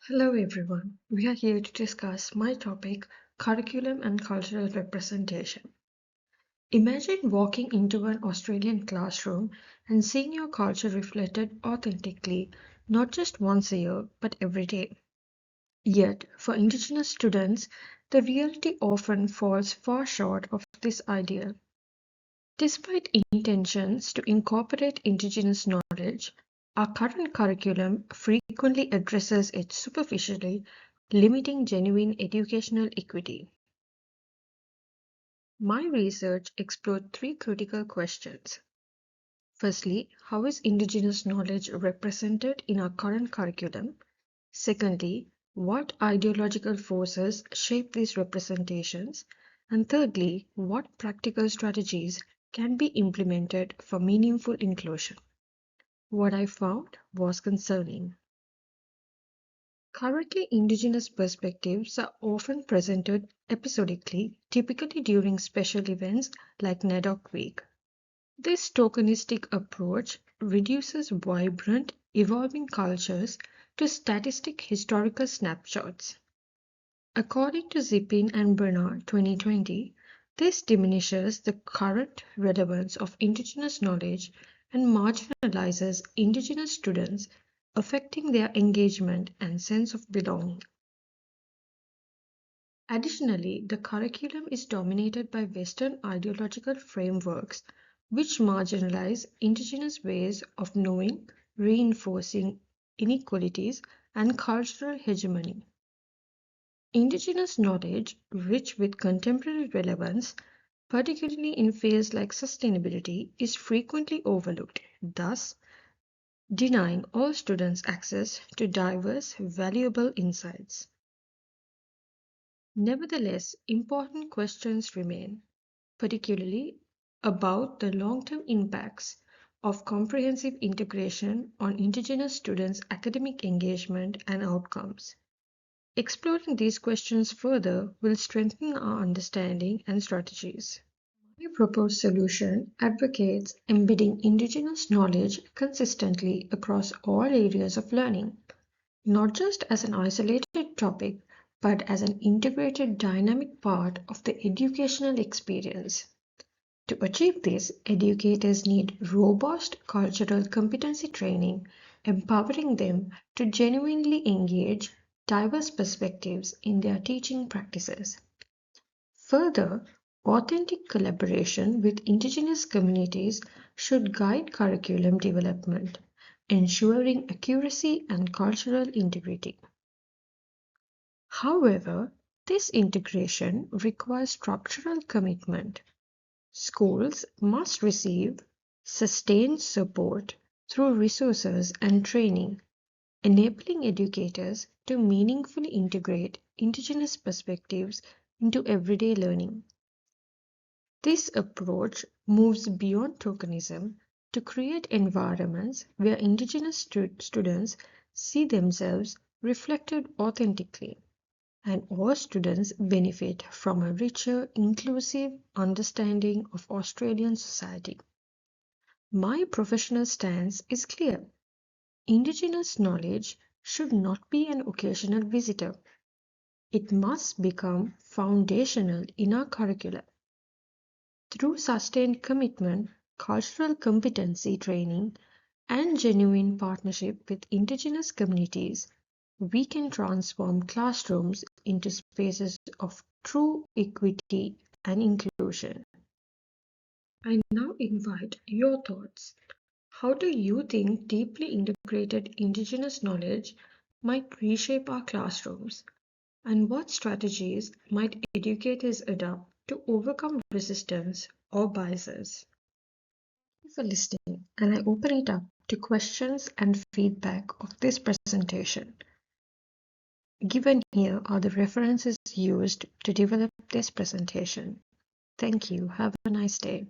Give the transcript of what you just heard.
Hello everyone, we are here to discuss my topic curriculum and cultural representation. Imagine walking into an Australian classroom and seeing your culture reflected authentically, not just once a year, but every day. Yet, for Indigenous students, the reality often falls far short of this ideal. Despite intentions to incorporate Indigenous knowledge, our current curriculum frequently addresses it superficially, limiting genuine educational equity. My research explored three critical questions. Firstly, how is Indigenous knowledge represented in our current curriculum? Secondly, what ideological forces shape these representations? And thirdly, what practical strategies can be implemented for meaningful inclusion? What I found was concerning. Currently, Indigenous perspectives are often presented episodically, typically during special events like NAIDOC Week. This tokenistic approach reduces vibrant, evolving cultures to statistic historical snapshots. According to Zippin and Bernard 2020, this diminishes the current relevance of Indigenous knowledge and marginalizes Indigenous students, affecting their engagement and sense of belonging. Additionally, the curriculum is dominated by Western ideological frameworks which marginalize Indigenous ways of knowing, reinforcing inequalities and cultural hegemony. Indigenous knowledge, rich with contemporary relevance, particularly in fields like sustainability, is frequently overlooked, thus denying all students access to diverse, valuable insights. Nevertheless, important questions remain, particularly about the long-term impacts of comprehensive integration on Indigenous students' academic engagement and outcomes. Exploring these questions further will strengthen our understanding and strategies. My proposed solution advocates embedding Indigenous knowledge consistently across all areas of learning, not just as an isolated topic, but as an integrated dynamic part of the educational experience. To achieve this, educators need robust cultural competency training, empowering them to genuinely engage diverse perspectives in their teaching practices. Further, authentic collaboration with Indigenous communities should guide curriculum development, ensuring accuracy and cultural integrity. However, this integration requires structural commitment. Schools must receive sustained support through resources and training, enabling educators to meaningfully integrate Indigenous perspectives into everyday learning. This approach moves beyond tokenism to create environments where Indigenous students see themselves reflected authentically, and all students benefit from a richer, inclusive understanding of Australian society. My professional stance is clear. Indigenous knowledge should not be an occasional visitor. It must become foundational in our curricula. Through sustained commitment, cultural competency training, and genuine partnership with Indigenous communities, we can transform classrooms into spaces of true equity and inclusion. I now invite your thoughts. How do you think deeply integrated Indigenous knowledge might reshape our classrooms? And what strategies might educators adopt to overcome resistance or biases? Thank you for listening, and I open it up to questions and feedback of this presentation. Given here are the references used to develop this presentation. Thank you. Have a nice day.